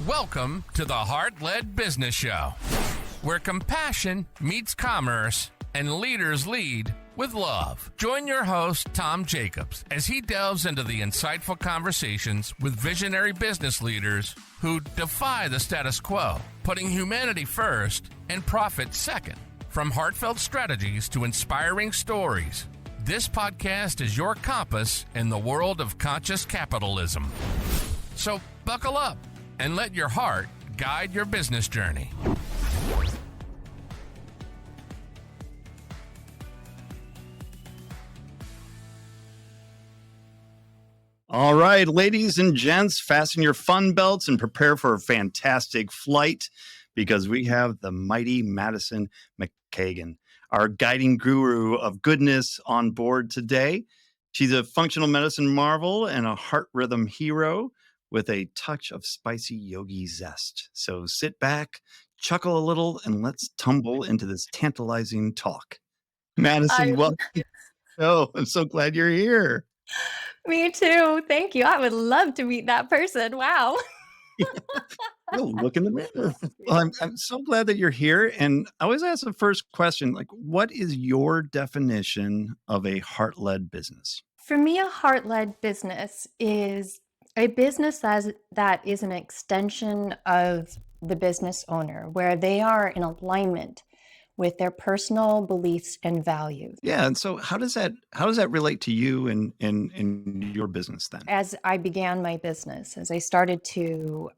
Welcome to the Heart-Led Business Show, where compassion meets commerce and leaders lead with love. Join your host, Tom Jackobs, as he delves into the insightful conversations with visionary business leaders who defy the status quo, putting humanity first and profit second. From heartfelt strategies to inspiring stories, this podcast is your compass in the world of conscious capitalism. So buckle up and let your heart guide your business journey. All right, ladies and gents, fasten your fun belts and prepare for a fantastic flight because we have the mighty Madison MacEocain, our guiding guru of goodness, on board today. She's a functional medicine marvel and a heart rhythm hero with a touch of spicy yogi zest. So sit back, chuckle a little, and let's tumble into this tantalizing talk. Madison, welcome to the show. I'm so glad you're here. Me too. Thank you. I would love to meet that person. Wow. Oh, look in the mirror. Well, I'm so glad that you're here. And I always ask the first question, like, what is your definition of a heart-led business? For me, a heart-led business is a business that is an extension of the business owner, where they are in alignment with their personal beliefs and values. Yeah. And so how does that relate to you and your business then? As I began my business, as I started to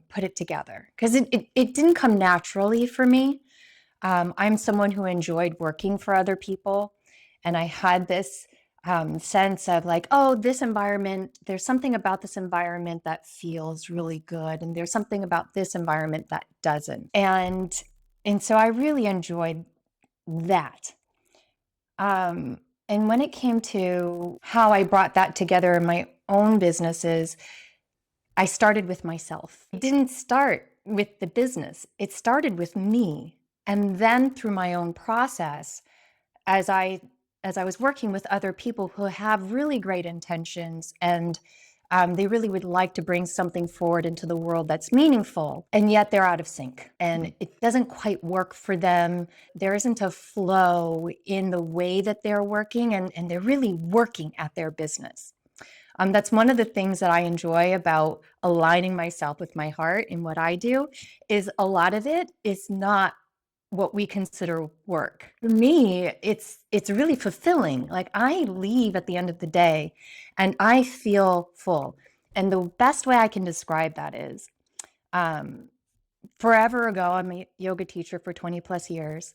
put it together, because it didn't come naturally for me. I'm someone who enjoyed working for other people. And I had this sense of like, oh, this environment, there's something about this environment that feels really good. And there's something about this environment that doesn't. And so I really enjoyed that. And when it came to how I brought that together in my own businesses, I started with myself. It didn't start with the business. It started with me. And then through my own process, as I was working with other people who have really great intentions and they really would like to bring something forward into the world that's meaningful, and yet they're out of sync and it doesn't quite work for them. There isn't a flow in the way that they're working and they're really working at their business. That's one of the things that I enjoy about aligning myself with my heart in what I do is a lot of it is not what we consider work. For me, it's really fulfilling. Like I leave at the end of the day and I feel full. And the best way I can describe that is forever ago, I'm a yoga teacher for 20 plus years.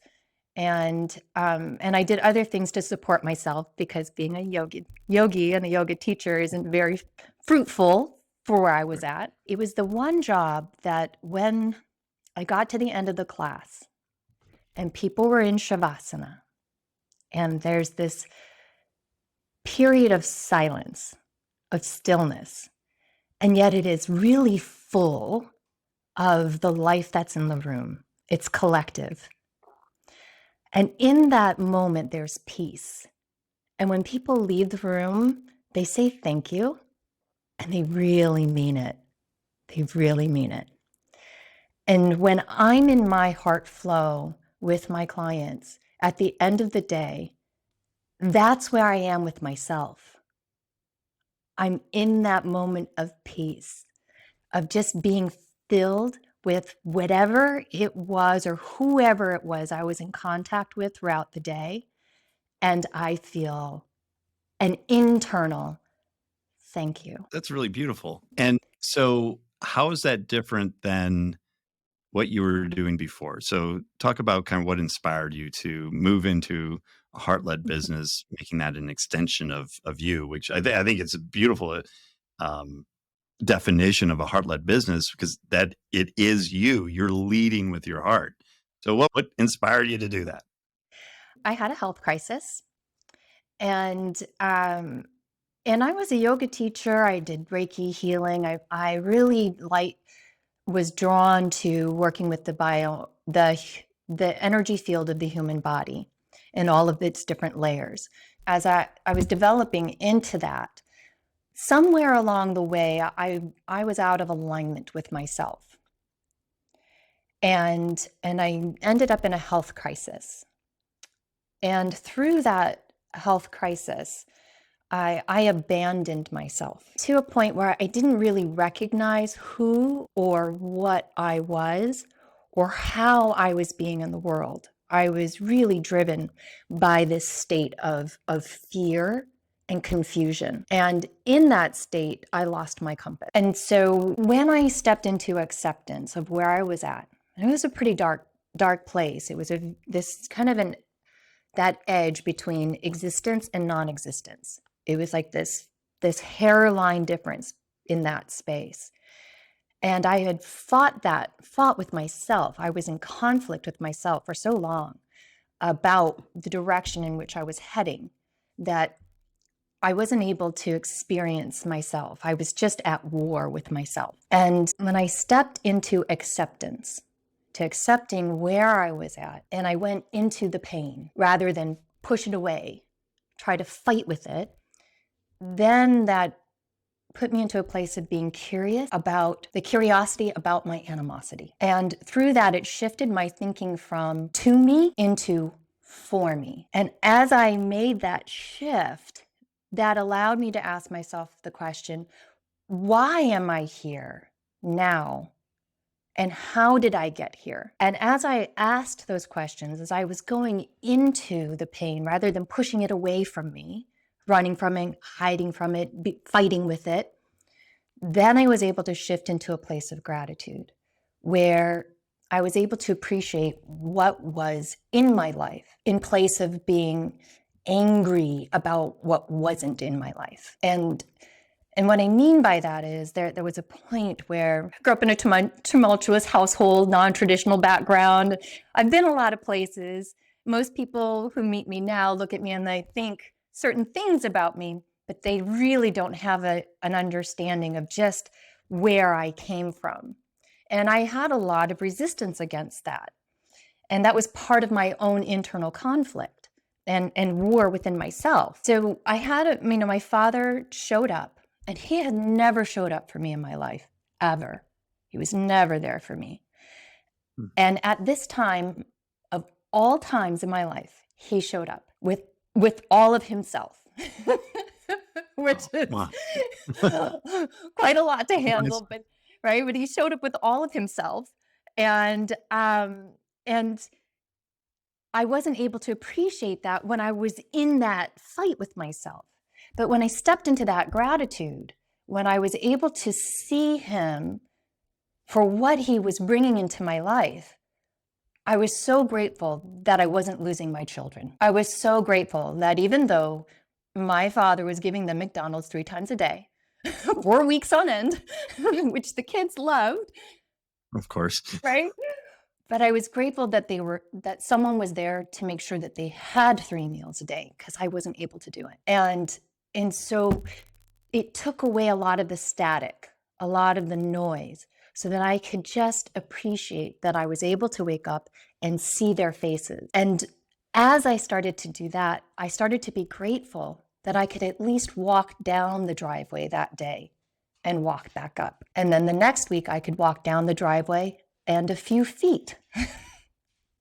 And I did other things to support myself because being a yogi and a yoga teacher isn't very fruitful for where I was at. It was the one job that when I got to the end of the class, and people were in Shavasana. And there's this period of silence, of stillness. And yet it is really full of the life that's in the room. It's collective. And in that moment, there's peace. And when people leave the room, they say thank you. And they really mean it. They really mean it. And when I'm in my heart flow, with my clients, at the end of the day, that's where I am with myself. I'm in that moment of peace, of just being filled with whatever it was or whoever it was I was in contact with throughout the day. And I feel an internal thank you. That's really beautiful. And so how is that different than what you were doing before? So talk about kind of what inspired you to move into a heart-led business, making that an extension of you, which I think it's a beautiful definition of a heart-led business because that it is you're leading with your heart. So what inspired you to do that? I had a health crisis and I was a yoga teacher. I did Reiki healing. I really was drawn to working with the energy field of the human body and all of its different layers. As I was developing into that, somewhere along the way, I was out of alignment with myself. And I ended up in a health crisis. And through that health crisis, I abandoned myself to a point where I didn't really recognize who or what I was or how I was being in the world. I was really driven by this state of fear and confusion. And in that state, I lost my compass. And so when I stepped into acceptance of where I was at, and it was a pretty dark place. It was this kind of that edge between existence and non-existence. It was like this hairline difference in that space. And I had fought with myself. I was in conflict with myself for so long about the direction in which I was heading that I wasn't able to experience myself. I was just at war with myself. And when I stepped into acceptance, to accepting where I was at, and I went into the pain rather than push it away, try to fight with it, then that put me into a place of being curious about the curiosity about my animosity. And through that, it shifted my thinking from to me into for me. And as I made that shift, that allowed me to ask myself the question, why am I here now? And how did I get here? And as I asked those questions, as I was going into the pain, rather than pushing it away from me, running from it, hiding from it, fighting with it, then I was able to shift into a place of gratitude where I was able to appreciate what was in my life in place of being angry about what wasn't in my life. And what I mean by that is there was a point where I grew up in a tumultuous household, non-traditional background. I've been a lot of places. Most people who meet me now look at me and they think certain things about me, but they really don't have an understanding of just where I came from. And I had a lot of resistance against that. And that was part of my own internal conflict and war within myself. So I had my father showed up. And he had never showed up for me in my life, ever. He was never there for me. And at this time, of all times in my life, he showed up with all of himself, which is quite a lot to handle, but right. But he showed up with all of himself, and I wasn't able to appreciate that when I was in that fight with myself. But when I stepped into that gratitude, when I was able to see him for what he was bringing into my life, I was so grateful that I wasn't losing my children. I was so grateful that even though my father was giving them McDonald's 3 times a day, 4 weeks on end, which the kids loved. Of course. Right? But I was grateful that someone was there to make sure that they had 3 meals a day because I wasn't able to do it. And so it took away a lot of the static, a lot of the noise, so that I could just appreciate that I was able to wake up and see their faces. And as I started to do that, I started to be grateful that I could at least walk down the driveway that day and walk back up. And then the next week I could walk down the driveway and a few feet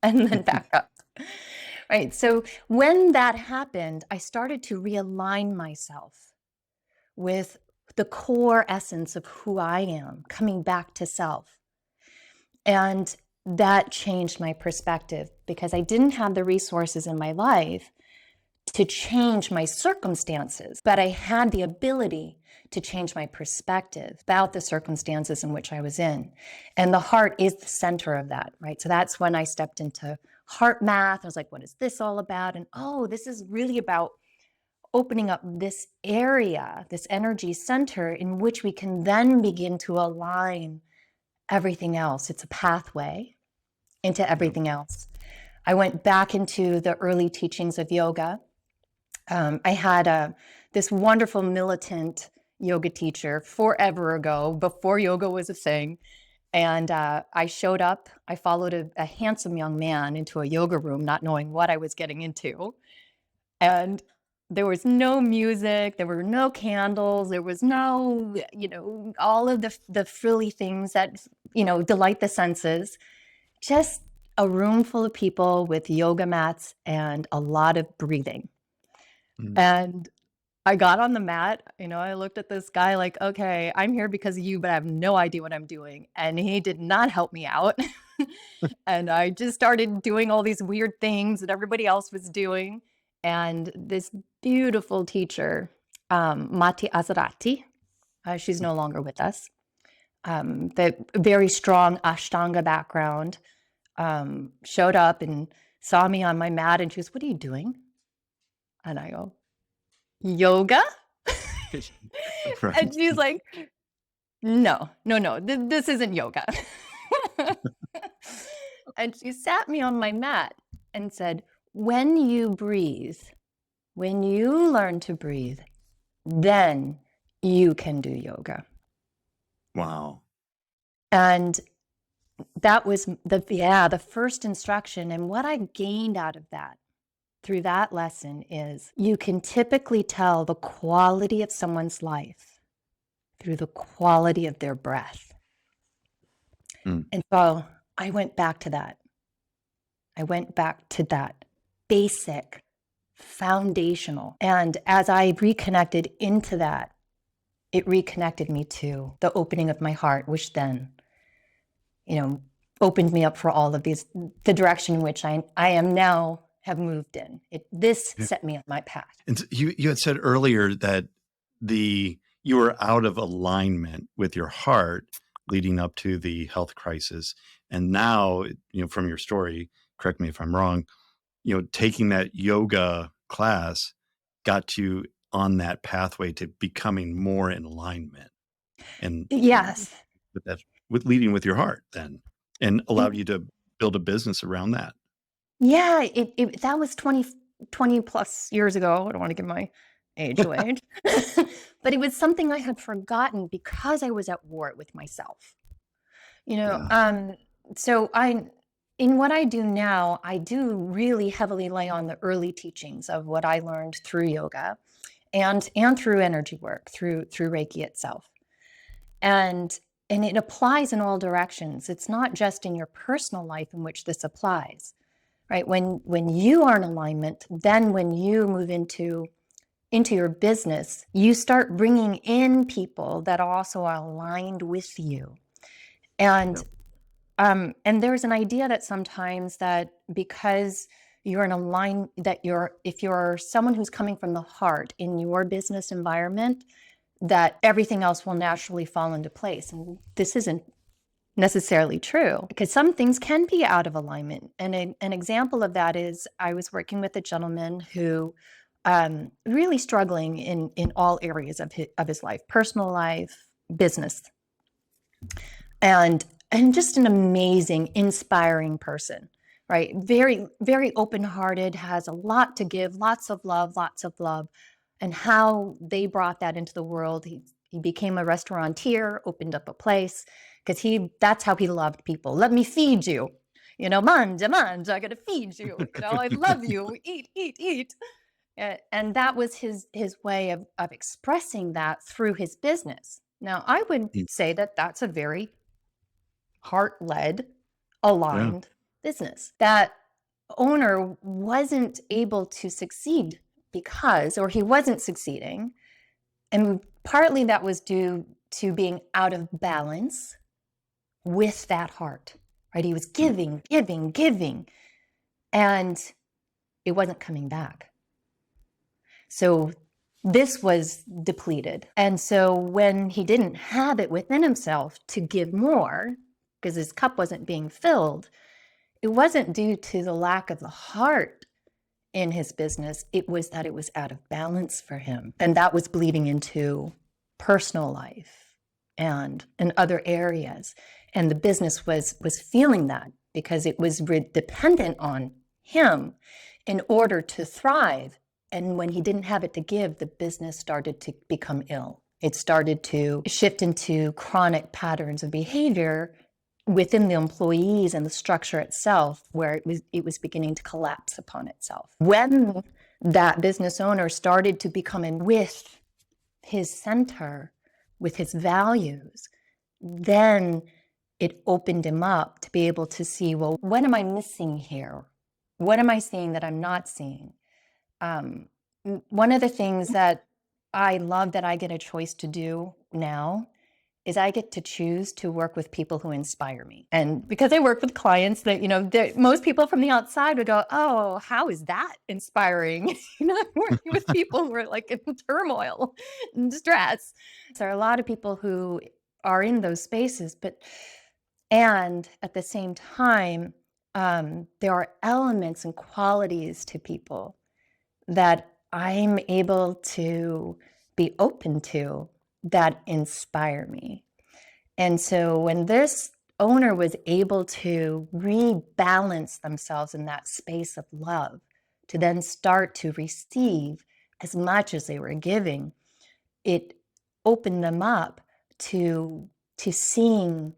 and then back up. Right. So when that happened, I started to realign myself with the core essence of who I am, coming back to self. And that changed my perspective because I didn't have the resources in my life to change my circumstances, but I had the ability to change my perspective about the circumstances in which I was in. And the heart is the center of that, right? So that's when I stepped into heart math. I was like, what is this all about? And this is really about opening up this area, this energy center in which we can then begin to align everything else. It's a pathway into everything else. I went back into the early teachings of yoga. I had this wonderful militant yoga teacher forever ago, before yoga was a thing. And I showed up, I followed a handsome young man into a yoga room, not knowing what I was getting into. And There was no music, there were no candles, there was no, all of the frilly things that, delight the senses. Just a room full of people with yoga mats and a lot of breathing. Mm. And I got on the mat, I looked at this guy like, okay, I'm here because of you, but I have no idea what I'm doing. And he did not help me out. And I just started doing all these weird things that everybody else was doing. And this beautiful teacher, Mati Azarati, she's no longer with us, the very strong Ashtanga background, showed up and saw me on my mat and she goes, "What are you doing?" And I go, "Yoga?" Right. And she's like, no, this isn't yoga. And she sat me on my mat and said, when you breathe, when you learn to breathe, then you can do yoga. Wow. And that was the first instruction. And what I gained out of that through that lesson is you can typically tell the quality of someone's life through the quality of their breath. Mm. And so I went back to that. I went back to that basic, foundational. And as I reconnected into that, it reconnected me to the opening of my heart, which then, opened me up for all of these, the direction in which I am now have moved in. This set me on my path. And so you had said earlier that you were out of alignment with your heart leading up to the health crisis. And now, from your story, correct me if I'm wrong, taking that yoga class got you on that pathway to becoming more in alignment. And yes, with leading with your heart then, and allowed you to build a business around that. Yeah, that was 20 plus years ago. I don't want to give my age away. But it was something I had forgotten because I was at war with myself. So in what I do now, I do really heavily lay on the early teachings of what I learned through yoga and through energy work, through Reiki itself. And it applies in all directions. It's not just in your personal life in which this applies, right? When you are in alignment, then when you move into your business, you start bringing in people that also are aligned with you. And there's an idea that sometimes that because you're in align, if you're someone who's coming from the heart in your business environment, that everything else will naturally fall into place. And this isn't necessarily true because some things can be out of alignment. And an example of that is I was working with a gentleman who really struggling in all areas of his life, personal life, business, and just an amazing, inspiring person, right? Very, very open-hearted, has a lot to give, lots of love. And how they brought that into the world. He became a restaurateur, opened up a place, because that's how he loved people. Let me feed you. Manja, I gotta feed you. I love you. Eat. And that was his way of expressing that through his business. Now, I would say that that's a very heart-led, aligned business. That owner wasn't able to succeed or he wasn't succeeding. And partly that was due to being out of balance with that heart, right? He was giving, and it wasn't coming back. So this was depleted. And so when he didn't have it within himself to give more, because his cup wasn't being filled, it wasn't due to the lack of the heart in his business. It was that it was out of balance for him. And that was bleeding into personal life and in other areas. And the business was feeling that because it was dependent on him in order to thrive. And when he didn't have it to give, the business started to become ill. It started to shift into chronic patterns of behavior within the employees and the structure itself, where it was beginning to collapse upon itself. When that business owner started to become in with his center, with his values, then it opened him up to be able to see, well, what am I missing here? What am I seeing that I'm not seeing? One of the things that I love that I get a choice to do now is I get to choose to work with people who inspire me. And because I work with clients that, most people from the outside would go, oh, how is that inspiring? I'm working with people who are like in turmoil and distress. There are a lot of people who are in those spaces, and at the same time, there are elements and qualities to people that I'm able to be open to that inspire me. And so when this owner was able to rebalance themselves in that space of love, to then start to receive as much as they were giving, it opened them up to seeing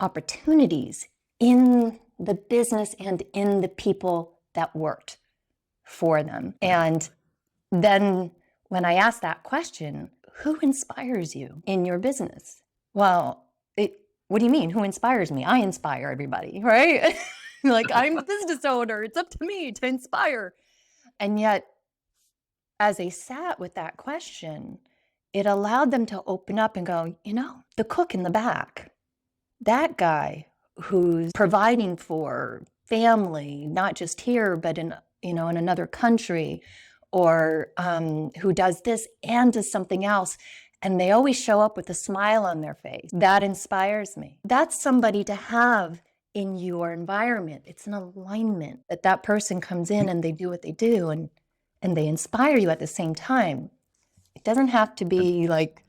opportunities in the business and in the people that worked for them. And then when I asked that question, who inspires you in your business? Well, what do you mean? Who inspires me? I inspire everybody, right? Like, I'm a business owner. It's up to me to inspire. And yet, as they sat with that question, it allowed them to open up and go, the cook in the back, that guy who's providing for family, not just here, but in another country, or who does this and does something else, and they always show up with a smile on their face. That inspires me. That's somebody to have in your environment. It's an alignment that person comes in and they do what they do, and they inspire you at the same time. It doesn't have to be like,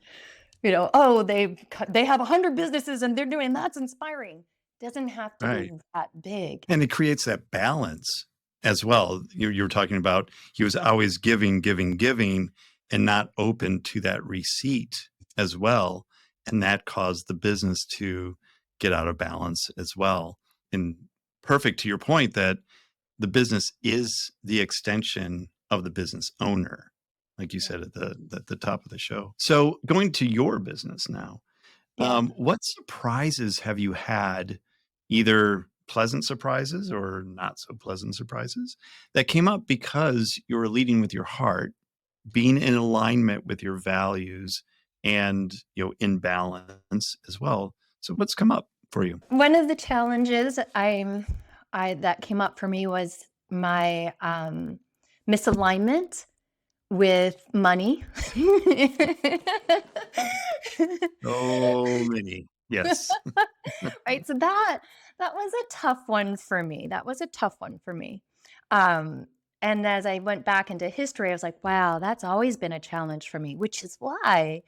oh, they have 100 businesses and they're doing, that's inspiring. It doesn't have to be that big. And it creates that balance as well. You were talking about he was always giving, and not open to that receipt as well. And that caused the business to get out of balance as well. And perfect to your point that the business is the extension of the business owner, like you said at the top of the show. So going to your business now, what surprises have you had, either pleasant surprises or not so pleasant surprises, that came up because you were leading with your heart, being in alignment with your values, and in balance as well? So what's come up for you? One of the challenges that came up for me was my misalignment with money. Oh, many. Yes. Right. So that was a tough one for me. And as I went back into history, I was like, wow, that's always been a challenge for me, which is why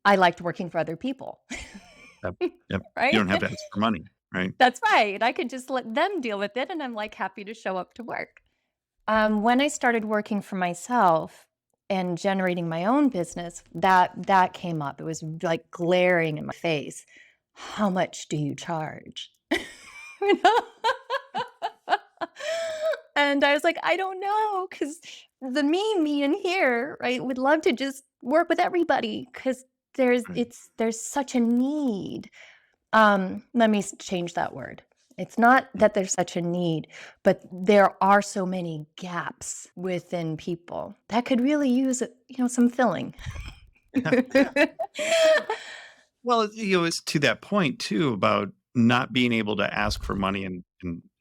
I liked working for other people. Yep. Right? You don't have to ask for money, right? That's right. I could just let them deal with it, and I'm like happy to show up to work. When I started working for myself and generating my own business, that came up. It was like glaring in my face. How much do you charge? You know? And I was like, I don't know, because me in here, right, would love to just work with everybody, because there's such a need. Let me change that word. It's not that there's such a need, but there are so many gaps within people that could really use, some filling. Well, it's to that point too about not being able to ask for money, and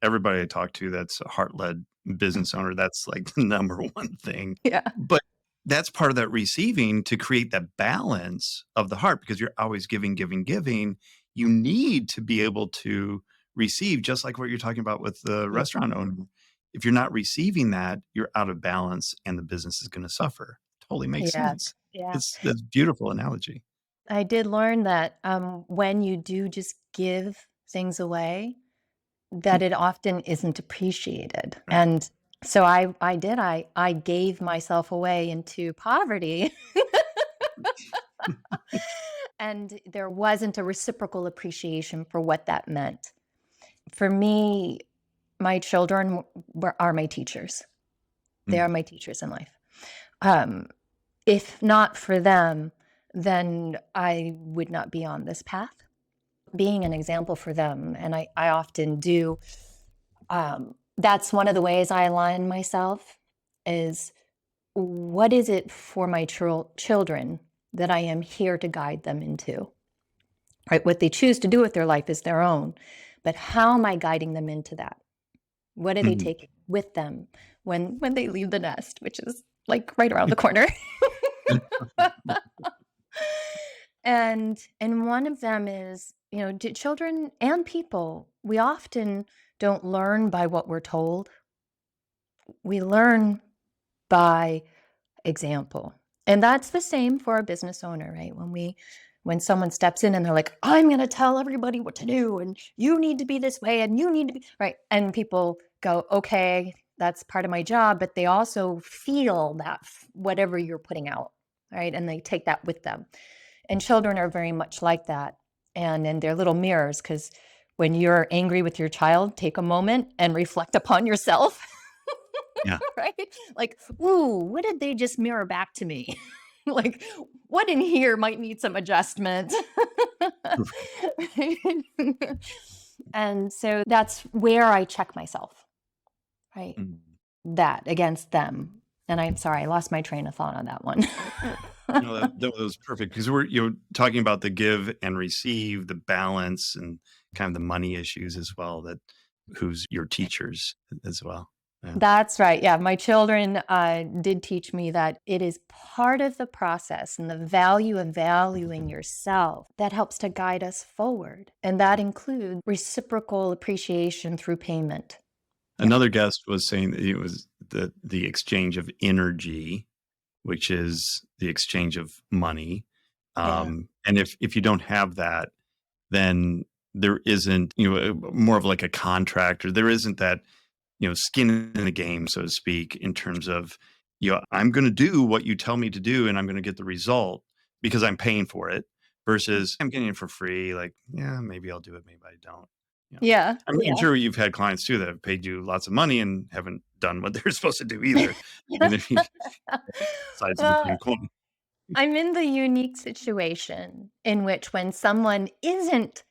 everybody I talk to that's a heart-led business owner, that's like the number one thing. Yeah. But that's part of that receiving, to create that balance of the heart, because you're always giving. You need to be able to receive, just like what you're talking about with the restaurant owner. If you're not receiving that, you're out of balance and the business is going to suffer. Totally makes sense. Yeah. That's a beautiful analogy. I did learn that when you do just give things away, that it often isn't appreciated. Right. And so I gave myself away into poverty. And there wasn't a reciprocal appreciation for what that meant. For me, my children are my teachers. They are my teachers in life. If not for them, then I would not be on this path. Being an example for them, and I often do, that's one of the ways I align myself is what is it for my children that I am here to guide them into? Right? What they choose to do with their life is their own, but how am I guiding them into that? What do they Mhm. take with them when they leave the nest, which is like right around the corner? And one of them is, children and people, we often don't learn by what we're told. We learn by example. And that's the same for a business owner, right? When someone steps in and they're like, I'm going to tell everybody what to do and you need to be this way and you need to be right. And people go, okay, that's part of my job, but they also feel that whatever you're putting out, right? And they take that with them. And children are very much like that. And they're little mirrors, because when you're angry with your child, take a moment and reflect upon yourself. Yeah. Right? Like, ooh, what did they just mirror back to me? Like, what in here might need some adjustment? And so that's where I check myself, right? Mhm. That against them. And I'm sorry, I lost my train of thought on that one. No, that was perfect because we're talking about the give and receive, the balance, and kind of the money issues as well. That who's your teachers as well. Yeah. That's right. Yeah. My children did teach me that it is part of the process and the value of valuing yourself that helps to guide us forward. And that includes reciprocal appreciation through payment. Another guest was saying that it was the exchange of energy, which is the exchange of money. Yeah. And if you don't have that, then there isn't, more of like a contract, or there isn't that, skin in the game, so to speak, in terms of, I'm going to do what you tell me to do and I'm going to get the result because I'm paying for it versus I'm getting it for free. Like, yeah, maybe I'll do it. Maybe I don't. Yeah. I'm Yeah. sure you've had clients too that have paid you lots of money and haven't done what they're supposed to do either. Even if you sides of the Well, same coin. I'm in the unique situation in which when someone isn't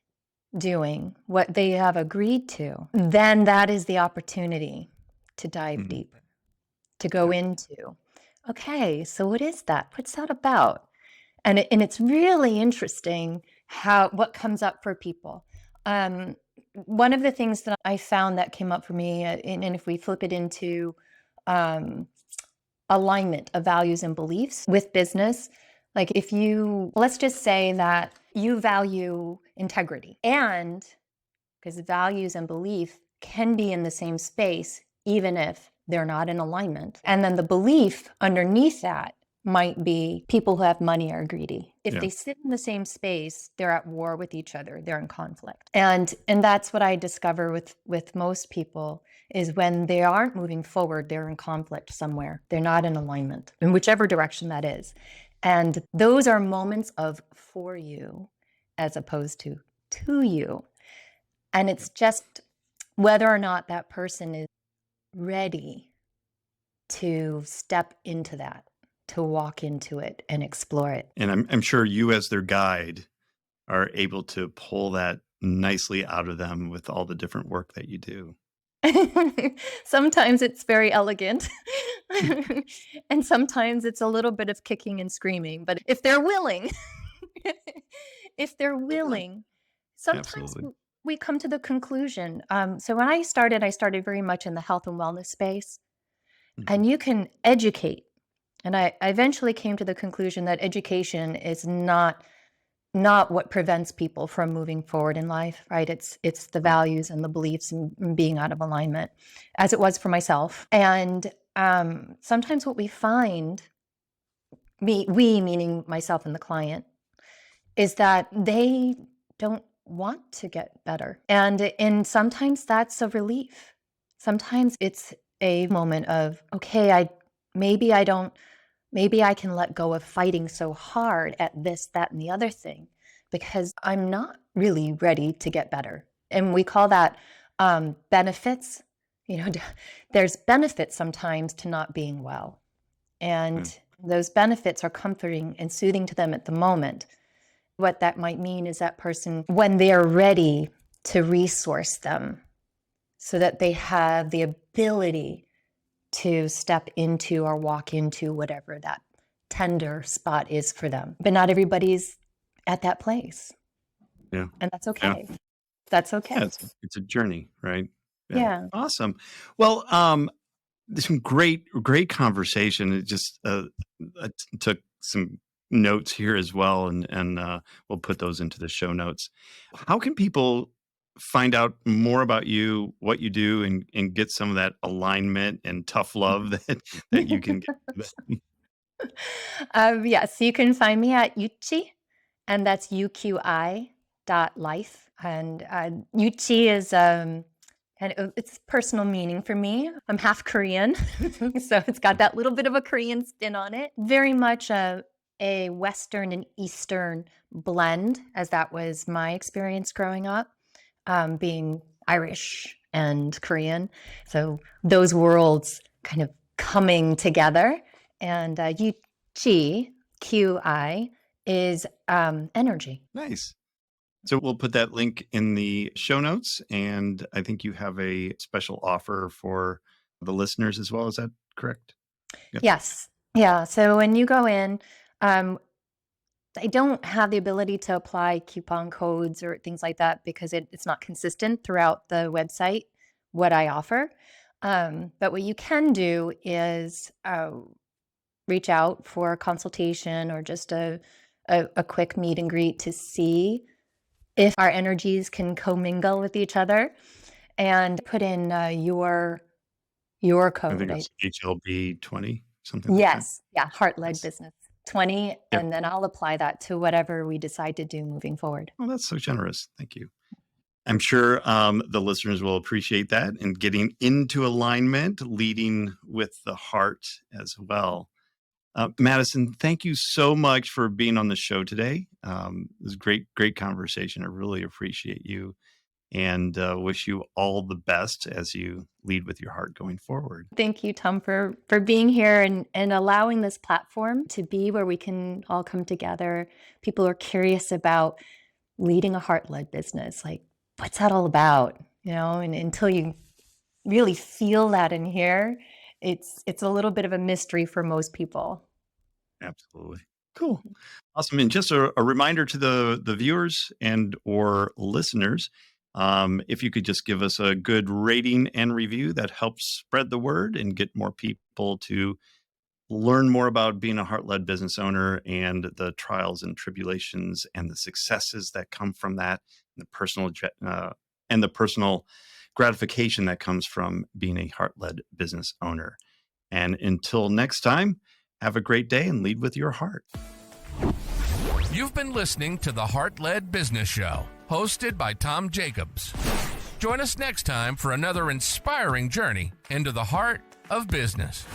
doing what they have agreed to, then that is the opportunity to dive Mhm. deep, to go Yeah. into, okay, so what is that? What's that about? And it's really interesting what comes up for people. Um, One of the things that I found that came up for me, and if we flip it into um, alignment of values and beliefs with business, like if let's just say that you value integrity, and because values and belief can be in the same space, even if they're not in alignment. And then the belief underneath that might be people who have money are greedy. If Yeah. they sit in the same space, they're at war with each other. They're in conflict. And that's what I discover with most people is when they aren't moving forward, they're in conflict somewhere. They're not in alignment in whichever direction that is. And those are moments of for you as opposed to you. And it's just whether or not that person is ready to step into that, to walk into it and explore it. And I'm sure you, as their guide, are able to pull that nicely out of them with all the different work that you do. Sometimes it's very elegant. And sometimes it's a little bit of kicking and screaming. But if they're willing, if they're willing, sometimes Absolutely. we come to the conclusion. So when I started very much in the health and wellness space, Mhm. and you can educate. And I eventually came to the conclusion that education is not what prevents people from moving forward in life, right? It's the Right. values and the beliefs and being out of alignment, as it was for myself. And sometimes what we find, we meaning myself and the client, is that they don't want to get better. And sometimes that's a relief. Sometimes it's a moment of, okay, maybe I don't, maybe I can let go of fighting so hard at this, that, and the other thing, because I'm not really ready to get better. And we call that benefits. There's benefits sometimes to not being well. And those benefits are comforting and soothing to them at the moment. What that might mean is that person, when they're ready, to resource them so that they have the ability to step into or walk into whatever that tender spot is for them. But not everybody's at that place. Yeah. And that's okay. Yeah. That's okay. Yeah, it's a journey, right? Yeah. Awesome. Well, there's some great conversation. It just I took some notes here as well, and we'll put those into the show notes. How can people find out more about you, what you do, and get some of that alignment and tough love that you can get? Yes, you can find me at Uchi, and that's UQI.life. And Uchi is it's personal meaning for me. I'm half Korean, so it's got that little bit of a Korean spin on it. Very much a Western and Eastern blend, as that was my experience growing up, being Irish and Korean. So those worlds kind of coming together. And Qi, QI, is energy. Nice. So we'll put that link in the show notes. And I think you have a special offer for the listeners as well. Is that correct? Yep. Yes. Yeah. So when you go in, I don't have the ability to apply coupon codes or things like that because it's not consistent throughout the website, what I offer. But what you can do is reach out for a consultation or just a quick meet and greet to see if our energies can commingle with each other, and put in your code. I think it's HLB 20, something yes. Like that. Yeah. Heart-led business 20. Yep. And then I'll apply that to whatever we decide to do moving forward. Oh, that's so generous. Thank you. I'm sure the listeners will appreciate that, and getting into alignment, leading with the heart as well. Madison, thank you so much for being on the show today. It was a great conversation. I really appreciate you, and wish you all the best as you lead with your heart going forward. Thank you, Tom, for being here and allowing this platform to be where we can all come together. People are curious about leading a heart-led business. Like, what's that all about? And until you really feel that in here, it's a little bit of a mystery for most people. Absolutely. Cool. Awesome. And just a reminder to the viewers and or listeners, if you could just give us a good rating and review, that helps spread the word and get more people to learn more about being a heart-led business owner and the trials and tribulations and the successes that come from that, and the personal gratification that comes from being a heart-led business owner. And until next time, have a great day and lead with your heart. You've been listening to the Heart-Led Business Show, hosted by Tom Jackobs. Join us next time for another inspiring journey into the heart of business.